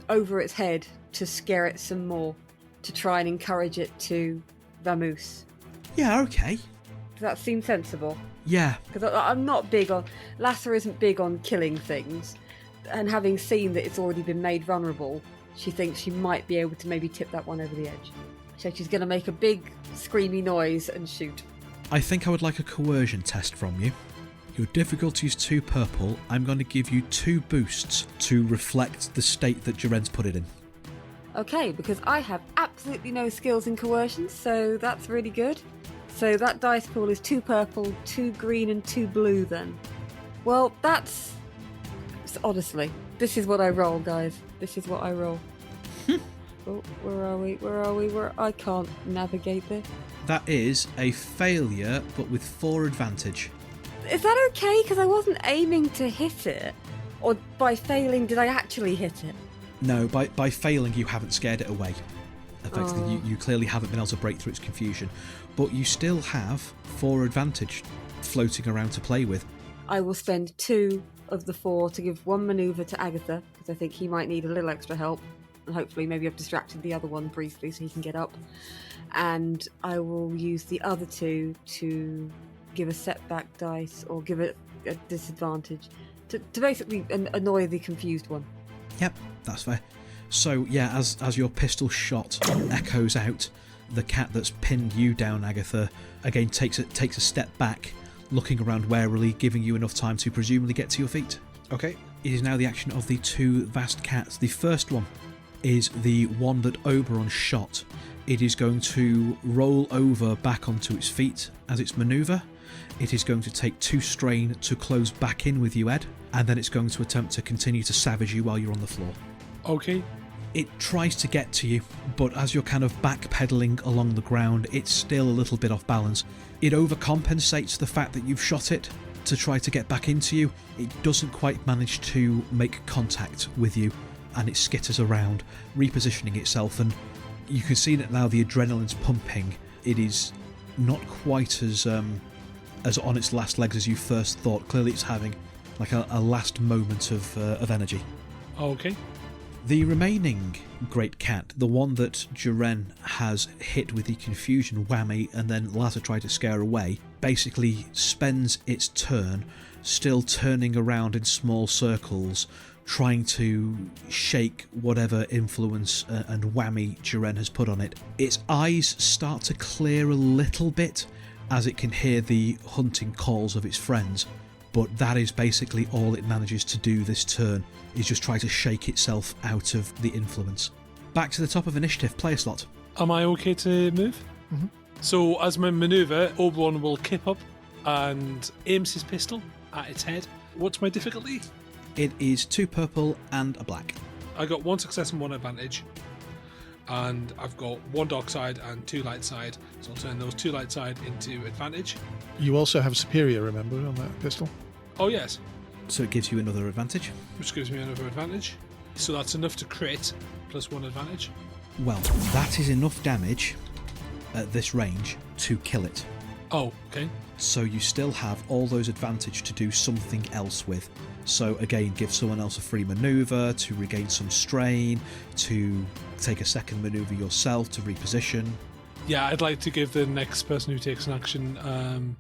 over its head to scare it some more, to try and encourage it to vamoose. Yeah, okay. Does that seem sensible? Yeah. Because I'm not big on... Lasser isn't big on killing things, and having seen that it's already been made vulnerable, she thinks she might be able to maybe tip that one over the edge. So she's going to make a big screamy noise and shoot. I think I would like a coercion test from you. Your difficulty is 2 purple. I'm going to give you 2 boosts to reflect the state that Jiren's put it in. Okay, because I have absolutely no skills in coercion, so that's really good. So that dice pool is 2 purple, 2 green and 2 blue then. Well, that's... Honestly, this is what I roll, guys. This is what I roll. Oh, where are we? I can't navigate this. That is a failure, but with 4 advantage. Is that okay? Because I wasn't aiming to hit it. Or by failing, did I actually hit it? No, by failing, you haven't scared it away. Effectively, you clearly haven't been able to break through its confusion. But you still have 4 advantage floating around to play with. I will spend 2 of the 4 to give 1 manoeuvre to Agatha, because I think he might need a little extra help. And hopefully maybe I've distracted the other one briefly so he can get up. And I will use the other 2 to give a setback dice or give it a disadvantage to basically annoy the confused one. Yep, that's fair. So yeah, as your pistol shot echoes out, the cat that's pinned you down, Agatha, again takes a step back, looking around warily, giving you enough time to presumably get to your feet. Okay. It is now the action of the 2 vast cats. The first one is the one that Oberon shot. It is going to roll over back onto its feet as its manoeuvre. It is going to take 2 strain to close back in with you, Ed, and then it's going to attempt to continue to savage you while you're on the floor. Okay. It tries to get to you, but as you're kind of backpedaling along the ground, it's still a little bit off balance. It overcompensates the fact that you've shot it to try to get back into you. It doesn't quite manage to make contact with you, and it skitters around, repositioning itself, and you can see that now the adrenaline's pumping. It is not quite as on its last legs as you first thought. Clearly it's having like a last moment of energy. Okay. The remaining great cat, the one that Jiren has hit with the confusion whammy and then Lazar tried to scare away, basically spends its turn still turning around in small circles, trying to shake whatever influence and whammy Jiren has put on it. Its eyes start to clear a little bit as it can hear the hunting calls of its friends, but that is basically all it manages to do this turn, is just try to shake itself out of the influence. Back to the top of initiative, player slot. Am I okay to move? Mm-hmm. So as my manoeuvre, Oberon will kip up and aims his pistol at its head. What's my difficulty? It is 2 purple and a black. I got 1 success and 1 advantage. And I've got 1 dark side and 2 light side. So I'll turn those 2 light side into advantage. You also have superior, remember, on that pistol? Oh yes, So it gives you another advantage. which gives me another advantage. So that's enough to crit, plus 1 advantage. Well, that is enough damage at this range to kill it. Oh, okay. So you still have all those advantage to do something else with. So again, give someone else a free manoeuvre, to regain some strain, to take a second manoeuvre yourself, to reposition. Yeah, I'd like to give the next person who takes an action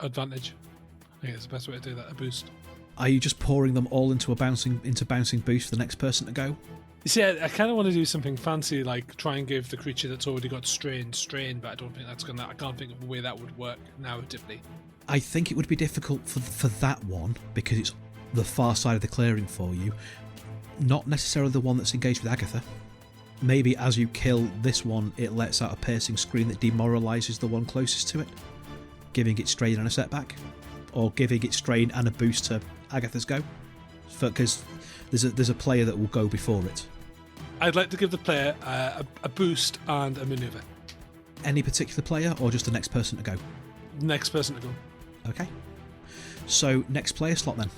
advantage. I think it's the best way to do that, a boost. Are you just pouring them all into bouncing boost for the next person to go? You see, I kind of want to do something fancy, like try and give the creature that's already got strain, but I don't think that's gonna. I can't think of a way that would work narratively. I think it would be difficult for that one because it's the far side of the clearing for you. Not necessarily the one that's engaged with Agatha. Maybe as you kill this one, it lets out a piercing scream that demoralises the one closest to it, giving it strain and a setback, or giving it strain and a boost to Agatha's go. Because there's a player that will go before it. I'd like to give the player a boost and a manoeuvre. Any particular player, or just the next person to go? Next person to go. Okay. So next player slot then.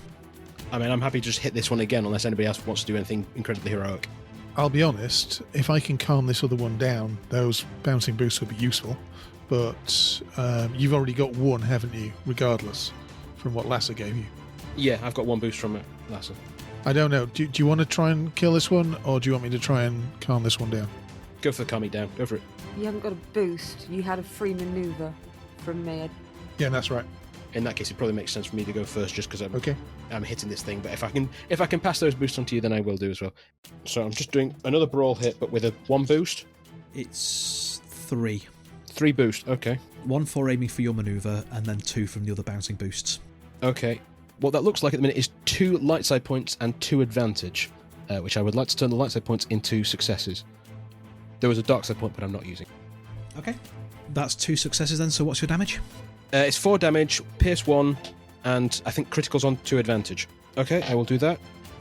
I mean, I'm happy to just hit this one again unless anybody else wants to do anything incredibly heroic. I'll be honest, if I can calm this other one down, those bouncing boosts will be useful. But you've already got 1, haven't you, regardless, from what Lassa gave you? Yeah, I've got 1 boost from it, Lassa. I don't know. Do you want to try and kill this one, or do you want me to try and calm this one down? Go for the calm me down. Go for it. You haven't got a boost. You had a free manoeuvre from me. Yeah, that's right. In that case, it probably makes sense for me to go first, just because Okay. I'm hitting this thing. But if I can pass those boosts on to you, then I will do as well. So I'm just doing another brawl hit, but with a 1 boost. It's 3. 3 boost. Okay. 1 for aiming for your manoeuvre, and then 2 from the other bouncing boosts. Okay. What that looks like at the minute is 2 light side points and 2 advantage, which I would like to turn the light side points into successes. There was a dark side point, but I'm not using. Okay. That's 2 successes then, so what's your damage? It's 4 damage, pierce 1, and I think criticals on 2 advantage. Okay, I will do that.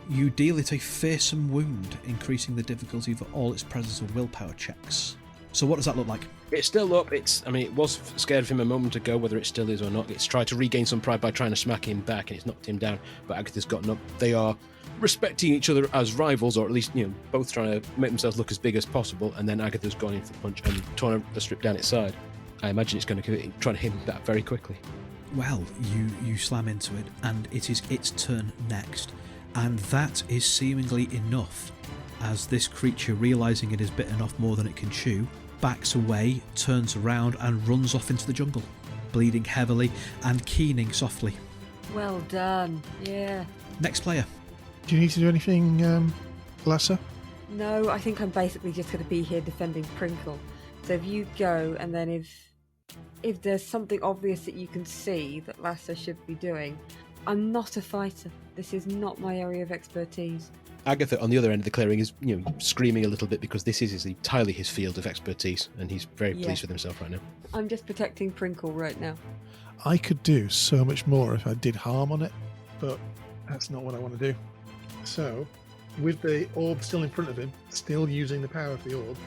You deal it a fearsome wound, increasing the difficulty for all its presence and willpower checks. So what does that look like? It's still up. It was scared of him a moment ago, whether it still is or not. It's tried to regain some pride by trying to smack him back, and it's knocked him down. But Agatha's gotten up. They are respecting each other as rivals, or at least, both trying to make themselves look as big as possible. And then Agatha's gone in for the punch and torn the strip down its side. I imagine it's going to try to hit him back very quickly. Well, you slam into it, and it is its turn next. And that is seemingly enough, as this creature, realising it is bitten off more than it can chew, backs away, turns around and runs off into the jungle, bleeding heavily and keening softly. Well done. Yeah. Next player. Do you need to do anything, Lassa? No, I think I'm basically just going to be here defending Prinkle. So if you go, and then if there's something obvious that you can see that Lassa should be doing, I'm not a fighter. This is not my area of expertise. Agatha, on the other end of the clearing, is screaming a little bit because this is entirely his field of expertise, and he's very pleased with himself right now. I'm just protecting Prinkle right now. I could do so much more if I did harm on it, but that's not what I want to do. So, with the orb still in front of him, still using the power of the orb,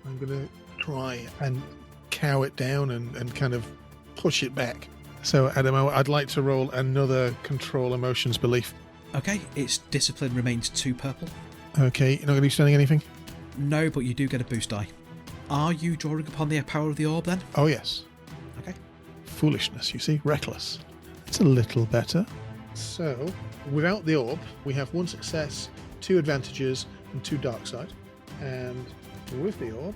I'm going to try and cow it down and kind of push it back. So, Adam, I'd like to roll another control emotions belief. Okay, its discipline remains 2 purple. Okay, you're not going to be spending anything? No, but you do get a boost die. Are you drawing upon the power of the orb then? Oh, yes. Okay. Foolishness, you see? Reckless. It's a little better. So, without the orb, we have 1 success, 2 advantages, and 2 dark side. And with the orb...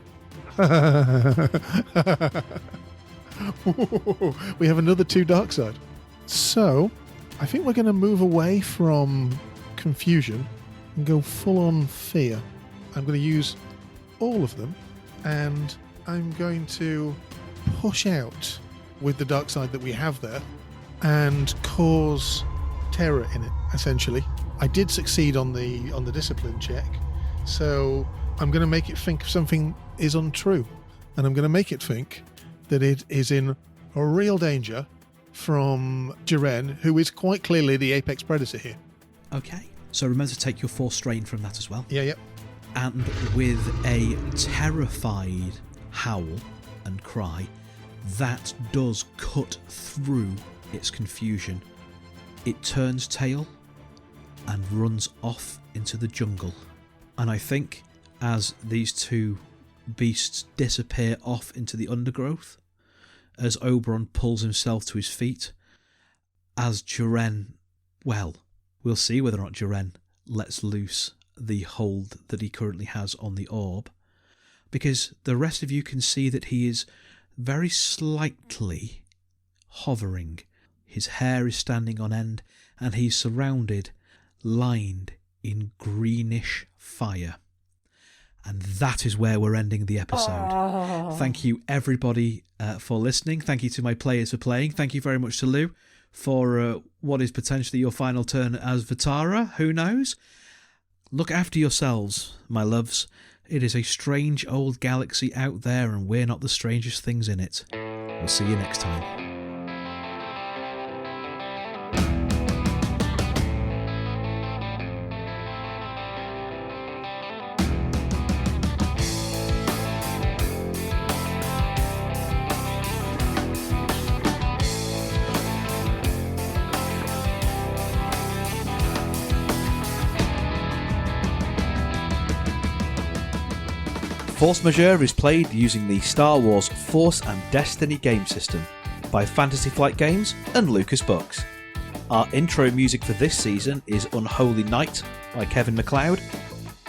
we have another 2 dark side. So, I think we're going to move away from confusion and go full on fear. I'm going to use all of them, and I'm going to push out with the dark side that we have there and cause terror in it, essentially. I did succeed on the discipline check, so I'm going to make it think something is untrue, and I'm going to make it think that it is in a real danger from Jiren, who is quite clearly the apex predator here. Okay, so remember to take your 4 strain from that as well. Yeah. And with a terrified howl and cry, that does cut through its confusion. It turns tail and runs off into the jungle. And I think as these 2 beasts disappear off into the undergrowth, as Oberon pulls himself to his feet, as Jiren, well, we'll see whether or not Jiren lets loose the hold that he currently has on the orb, because the rest of you can see that he is very slightly hovering. His hair is standing on end, and he's surrounded, lined in greenish fire. And that is where we're ending the episode. Oh. Thank you, everybody, for listening. Thank you to my players for playing. Thank you very much to Lou for what is potentially your final turn as Vitaara. Who knows? Look after yourselves, my loves. It is a strange old galaxy out there, and we're not the strangest things in it. We'll see you next time. Force Majeure is played using the Star Wars Force and Destiny game system by Fantasy Flight Games and Lucas Books. Our intro music for this season is Unholy Night by Kevin MacLeod,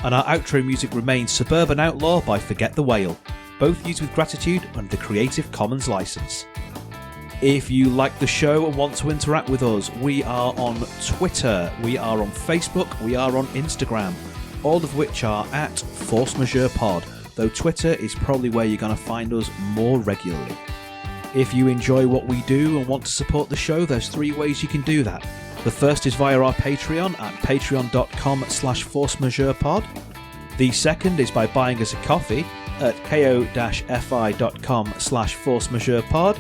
and our outro music remains Suburban Outlaw by Forget the Whale, both used with gratitude under the Creative Commons license. If you like the show and want to interact with us, we are on Twitter, we are on Facebook, we are on Instagram, all of which are at Force Majeure Pod, though Twitter is probably where you're going to find us more regularly. If you enjoy what we do and want to support the show, there's 3 ways you can do that. The first is via our Patreon at patreon.com/forcemajeurepod. The second is by buying us a coffee at ko-fi.com/forcemajeurepod.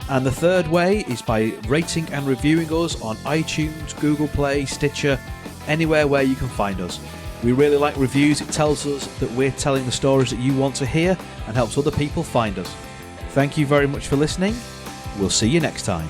And the third way is by rating and reviewing us on iTunes, Google Play, Stitcher, anywhere where you can find us. We really like reviews. It tells us that we're telling the stories that you want to hear and helps other people find us. Thank you very much for listening. We'll see you next time.